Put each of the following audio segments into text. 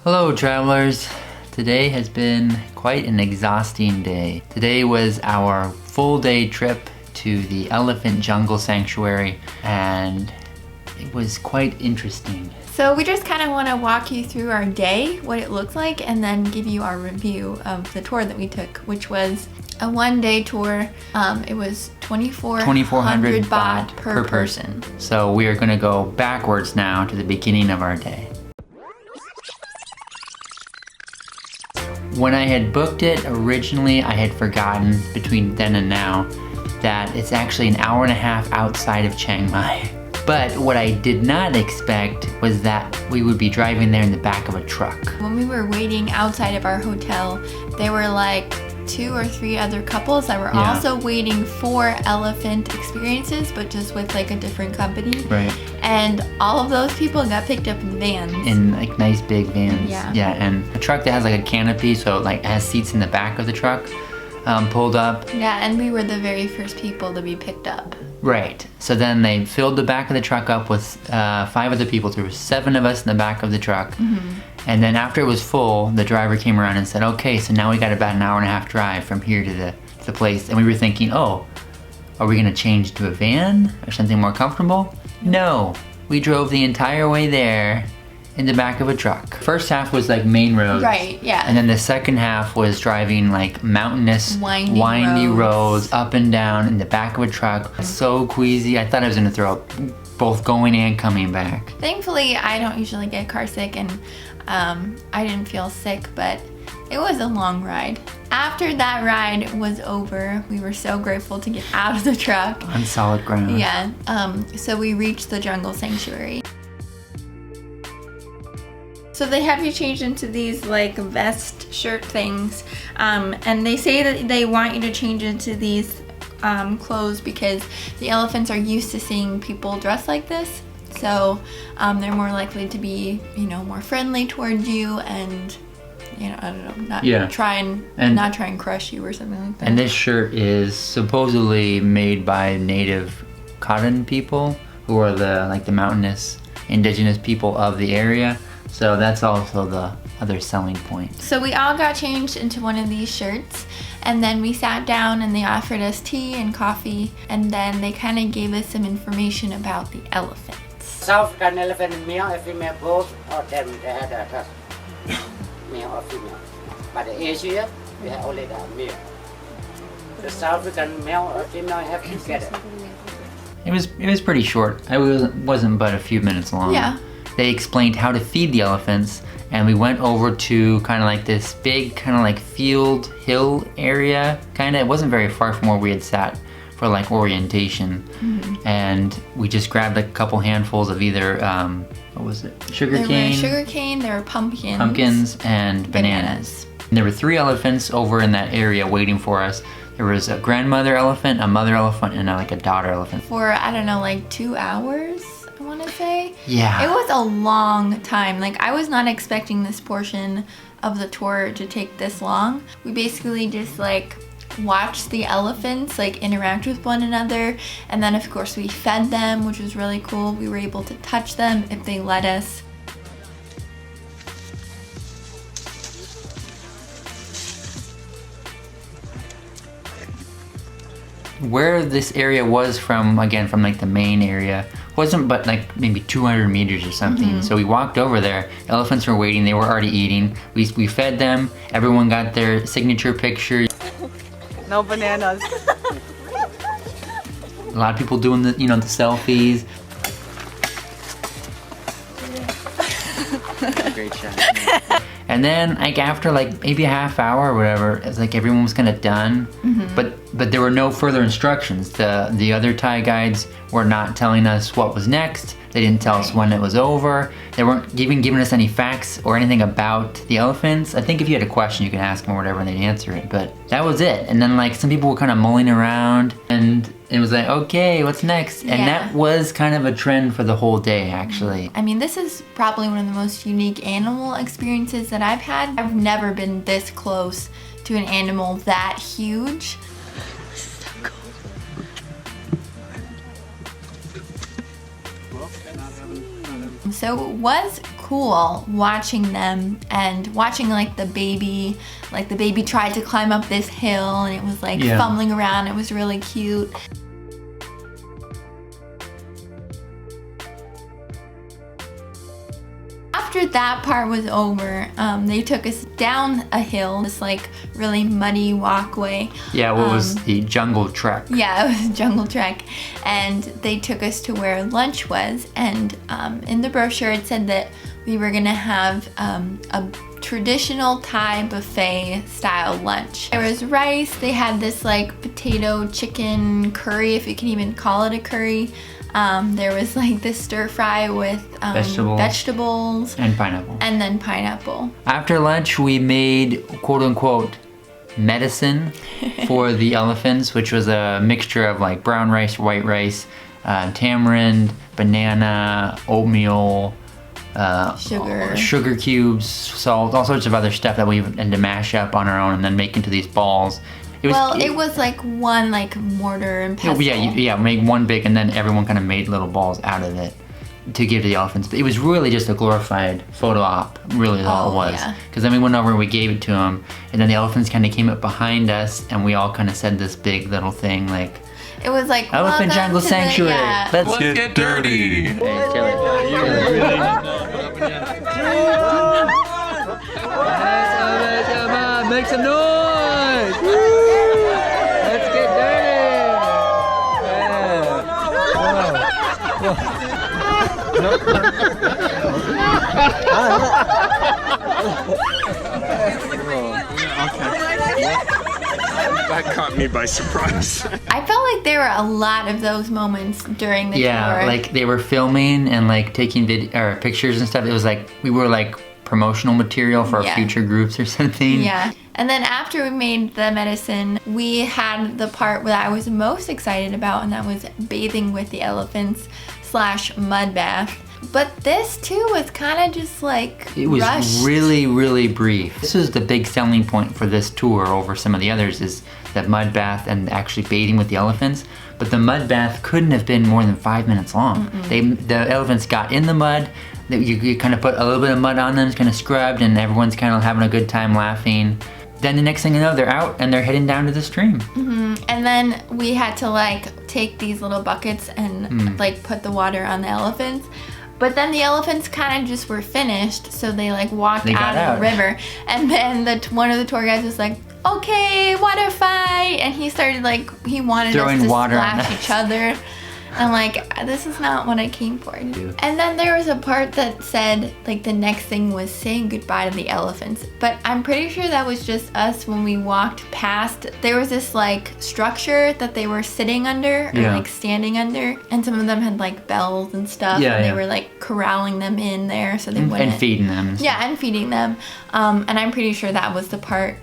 Hello travelers, today has been quite an exhausting day. Today was our full day trip to the elephant jungle sanctuary and it was quite interesting. So we just kind of want to walk you through our day, what it looked like, and then give you our review of the tour that we took, which was a one-day tour. It was 2,400 baht per person. So we are going to go backwards now to the beginning of our day. When I had booked it originally, I had forgotten between then and now that it's actually an hour and a half outside of Chiang Mai. But what I did not expect was that we would be driving there in the back of a truck. When we were waiting outside of our hotel, there were like 2 or 3 other couples that were also waiting for elephant experiences, but just with like a different company. Right. And all of those people got picked up in vans. In like nice big vans. Yeah. Yeah, and a truck that has like a canopy, so it like has seats in the back of the truck pulled up. Yeah, and we were the very first people to be picked up. Right. So then they filled the back of the truck up with 5 other people. There were 7 of us in the back of the truck. And then after it was full, the driver came around and said, okay, so now we got about an hour and a half drive from here to the place. And we were thinking, oh, are we gonna change to a van or something more comfortable? No, we drove the entire way there in the back of a truck. First half was like main roads. Right, yeah. And then the second half was driving like mountainous, windy roads up and down in the back of a truck. So queasy, I thought I was gonna throw up both going and coming back. Thankfully, I don't usually get car sick and I didn't feel sick, but it was a long ride. After that ride was over, we were so grateful to get out of the truck. On solid ground. Yeah, so we reached the jungle sanctuary. So they have you change into these like vest shirt things, and they say that they want you to change into these clothes because the elephants are used to seeing people dressed like this. So they're more likely to be, more friendly towards you and, I don't know, not try and crush you or something like that. And this shirt is supposedly made by native cotton people who are the mountainous indigenous people of the area. So that's also the other selling point. So we all got changed into one of these shirts and then we sat down and they offered us tea and coffee and then they kind of gave us some information about the elephants. South African elephant, male and female, both of them, they had a male or female. But the Asia, we have only the male. The South African male or female have together. It was pretty short. It wasn't but a few minutes long. Yeah. They explained how to feed the elephants and we went over to kind of like this big kind of like field hill area. It wasn't very far from where we had sat for like orientation. And we just grabbed a couple handfuls of either, what was it? Sugar cane? There were sugar cane, there were pumpkins. Pumpkins and bananas. And there were 3 elephants over in that area waiting for us. There was a grandmother elephant, a mother elephant, and like a daughter elephant. For, I don't know, like 2 hours? I want to say. Yeah. It was a long time. Like I was not expecting this portion of the tour to take this long. We basically just like watched the elephants like interact with one another and then of course we fed them, which was really cool. We were able to touch them if they let us. Where this area was from like the main area, wasn't but like maybe 200 meters or something. So we walked over there, elephants were waiting, they were already eating. We fed them, everyone got their signature picture. No bananas. A lot of people doing the selfies. Great shot. And then like after like maybe a half hour or whatever, it's like everyone was kind of done. But there were no further instructions. The other Thai guides were not telling us what was next. They didn't tell us when it was over. They weren't even giving us any facts or anything about the elephants. I think if you had a question, you could ask them or whatever and they'd answer it, but that was it. And then like some people were kind of mulling around and it was like, okay, what's next? And that was kind of a trend for the whole day, actually. I mean, this is probably one of the most unique animal experiences that I've had. I've never been this close to an animal that huge. So it was cool watching them and watching like the baby tried to climb up this hill and it was like fumbling around. It was really cute. After that part was over, they took us down a hill, this like really muddy walkway. Yeah, what was the jungle trek? Yeah, it was a jungle trek. And they took us to where lunch was. And in the brochure it said that we were gonna have a traditional Thai buffet style lunch. There was rice, they had this like potato chicken curry, if you can even call it a curry. There was like this stir fry with vegetables and pineapple. And then pineapple. After lunch, we made quote unquote medicine for the elephants, which was a mixture of like brown rice, white rice, tamarind, banana, oatmeal, sugar cubes, salt, all sorts of other stuff that we had to mash up on our own and then make into these balls. It was like one like mortar and pestle. Yeah, make one big and then everyone kind of made little balls out of it to give to the elephants. But it was really just a glorified photo op, really all it was. Because then we went over and we gave it to them and then the elephants kind of came up behind us and we all kind of said this big little thing like, it was like Elephant Jungle Sanctuary. Let's get dirty. Hey, chill it. Make some noise. Let's get dirty. That caught me by surprise. I felt like there were a lot of those moments during the tour. Yeah, like they were filming and like taking pictures and stuff. It was like we were like promotional material for our future groups or something. Yeah. And then after we made the medicine, we had the part that I was most excited about, and that was bathing with the elephants / mud bath. But this too was kind of just like it was rushed. really, really brief. This was the big selling point for this tour over some of the others is that mud bath and actually bathing with the elephants. But the mud bath couldn't have been more than 5 minutes long. The elephants got in the mud. You kind of put a little bit of mud on them, it's kind of scrubbed, and everyone's kind of having a good time laughing. Then the next thing you know, they're out and they're heading down to the stream. And then we had to like take these little buckets and like put the water on the elephants. But then the elephants kind of just were finished, so they like walked out of the river. And then one of the tour guides was like, okay, water fight. And he started like, he wanted throwing us to water splash each other. I'm like, this is not what I came for. Yeah. And then there was a part that said, like, the next thing was saying goodbye to the elephants. But I'm pretty sure that was just us when we walked past. There was this, like, structure that they were sitting under or, like, standing under. And some of them had, like, bells and stuff. And they were, like, corralling them in there so they wouldn't. And feeding them. Yeah, and feeding them. And I'm pretty sure that was the part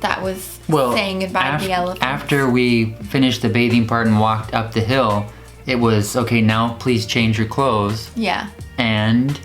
that was saying goodbye to the elephants. After we finished the bathing part and walked up the hill, it was, okay, now please change your clothes. Yeah. And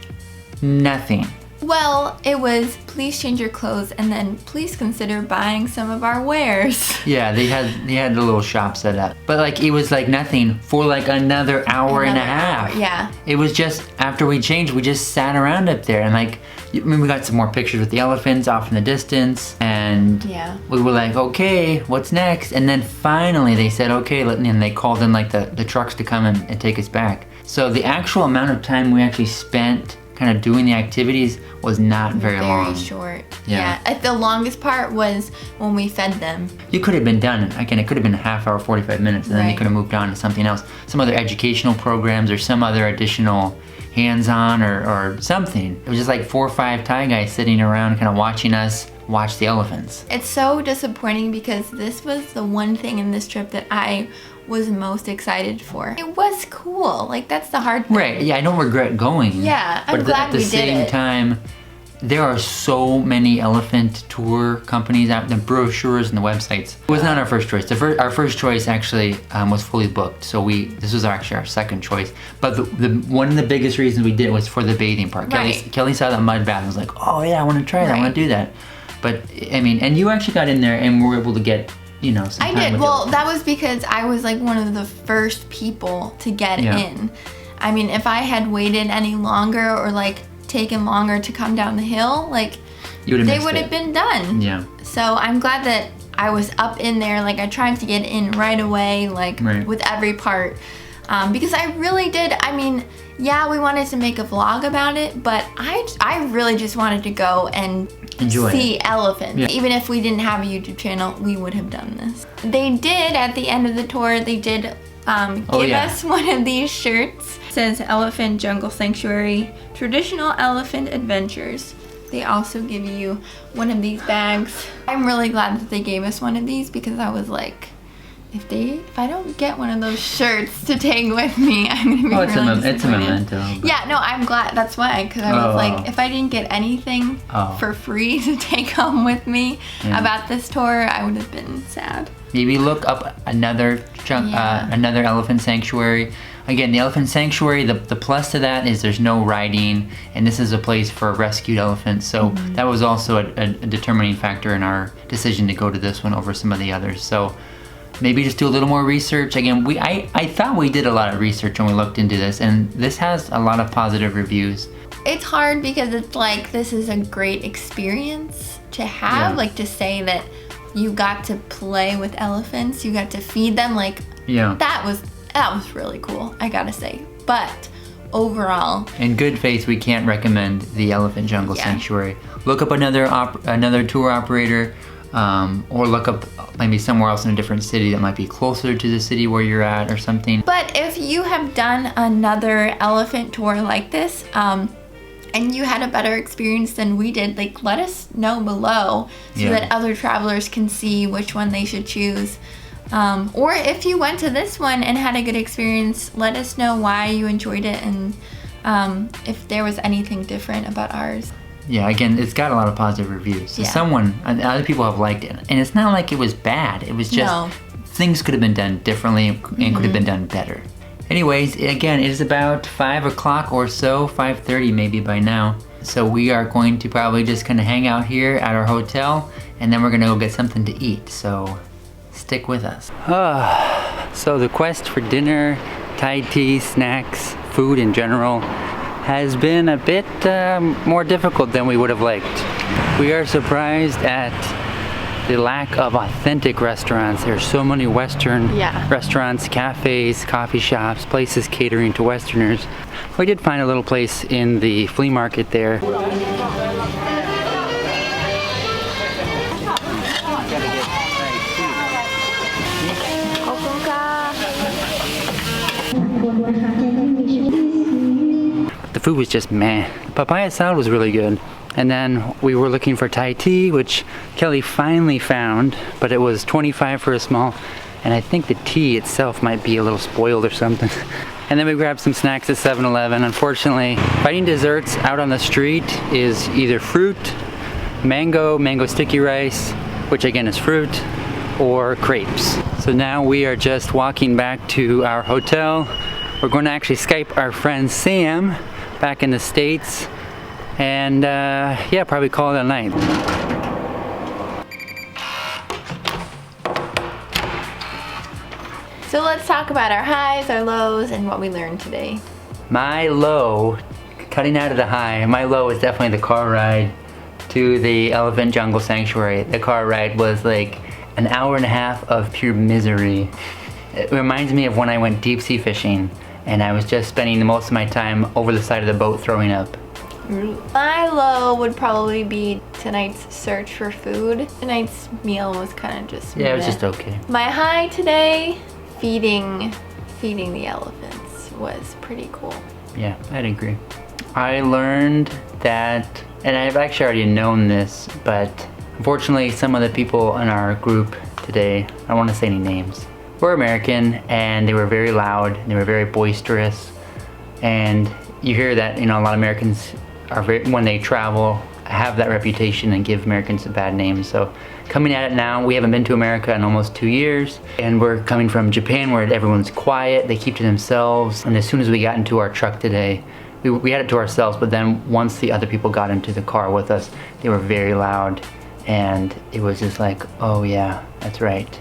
nothing. Well, it was please change your clothes and then please consider buying some of our wares. Yeah, they had the little shop set up. But like it was like nothing for like another hour and a half. Yeah. It was just after we changed, we just sat around up there and like I mean, we got some more pictures with the elephants off in the distance and we were like, okay, what's next? And then finally they said, okay, and they called in like the trucks to come and take us back. So the actual amount of time we actually spent kind of doing the activities was not very long. Very short. Yeah. The longest part was when we fed them. You could have been done, again, it could have been a half hour, 45 minutes, and then you could have moved on to something else. Some other educational programs or some other additional hands-on or something. It was just like 4 or 5 Thai guys sitting around kind of watching us watch the elephants. It's so disappointing because this was the one thing in this trip that I was most excited for. It was cool. Like, that's the hard thing. Right, yeah, I don't regret going. Yeah, I'm glad we did it. But at the same time, there are so many elephant tour companies out, the brochures and the websites. It was not our first choice. Our first choice actually was fully booked, so this was actually our second choice. But one of the biggest reasons we did it was for the bathing part. Kelly saw that mud bath and was like, oh yeah, I want to try that, I want to do that. But, I mean, and you actually got in there and were able to get, you know, some time. I did. Well, that was because I was like one of the first people to get in. I mean, if I had waited any longer or like taken longer to come down the hill, like they would have been done. Yeah. So I'm glad that I was up in there. Like I tried to get in right away, like with every part, because I really did. I mean, yeah, we wanted to make a vlog about it, but I really just wanted to go and see elephants. Yeah. Even if we didn't have a YouTube channel, we would have done this. They did, at the end of the tour, they did give us one of these shirts. It says Elephant Jungle Sanctuary, Traditional Elephant Adventures. They also give you one of these bags. I'm really glad that they gave us one of these because I was like, if I don't get one of those shirts to take with me, I'm gonna be really disappointed. It's a memento. Yeah, no, I'm glad. That's why, because I was like, if I didn't get anything for free to take home with me about this tour, I would have been sad. Maybe look up another elephant sanctuary. Again, the elephant sanctuary, the plus to that is there's no riding, and this is a place for rescued elephants. So that was also a determining factor in our decision to go to this one over some of the others. So maybe just do a little more research. Again, I thought we did a lot of research when we looked into this, and this has a lot of positive reviews. It's hard because it's like, this is a great experience to have, like to say that you got to play with elephants, you got to feed them, like that was really cool, I gotta say. But overall, in good faith, we can't recommend the Elephant Jungle Sanctuary. Look up another tour operator, or look up maybe somewhere else in a different city that might be closer to the city where you're at or something. But if you have done another elephant tour like this, and you had a better experience than we did, like let us know below so that other travelers can see which one they should choose. Or if you went to this one and had a good experience, let us know why you enjoyed it and if there was anything different about ours. Yeah, again, it's got a lot of positive reviews. So other people have liked it. And it's not like it was bad. It was just things could have been done differently and could have been done better. Anyways, again, it is about 5 o'clock or so, 5:30 maybe by now. So we are going to probably just kind of hang out here at our hotel, and then we're gonna go get something to eat. So stick with us. So the quest for dinner, Thai tea, snacks, food in general, has been a bit more difficult than we would have liked. We are surprised at the lack of authentic restaurants. There's so many Western restaurants, cafes, coffee shops, places catering to Westerners. We did find a little place in the flea market there. The food was just meh. Papaya salad was really good. And then we were looking for Thai tea, which Kelly finally found, but it was $25 for a small, and I think the tea itself might be a little spoiled or something. And then we grabbed some snacks at 7-Eleven. Unfortunately, finding desserts out on the street is either fruit, mango sticky rice, which again is fruit, or crepes. So now we are just walking back to our hotel. We're going to actually Skype our friend Sam back in the States, and yeah, probably call it a night. So let's talk about our highs, our lows, and what we learned today. My low, cutting out of the high, my low is definitely the car ride to the Elephant Jungle Sanctuary. The car ride was like an hour and a half of pure misery. It reminds me of when I went deep sea fishing and I was just spending most of my time over the side of the boat throwing up. My low would probably be tonight's search for food. Tonight's meal was kind of just it was just okay. My high today, feeding the elephants was pretty cool. Yeah, I'd agree. I learned that, and I've actually already known this, but unfortunately some of the people in our group today, I don't want to say any names, were American, and they were very loud, and they were very boisterous, and you hear that, you know, a lot of Americans are when they travel, have that reputation and give Americans a bad name. So coming at it now, we haven't been to America in almost 2 years, and we're coming from Japan where everyone's quiet, they keep to themselves, and as soon as we got into our truck today, we had it to ourselves, but then once the other people got into the car with us, they were very loud, and it was just like, oh yeah, that's right.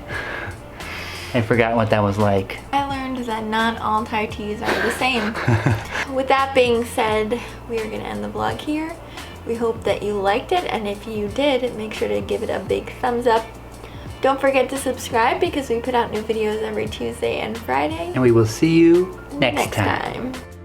I forgot what that was like. I learned is that not all Thai teas are the same. With that being said, we are going to end the vlog here. We hope that you liked it, and if you did, make sure to give it a big thumbs up. Don't forget to subscribe because we put out new videos every Tuesday and Friday. And we will see you next time. time.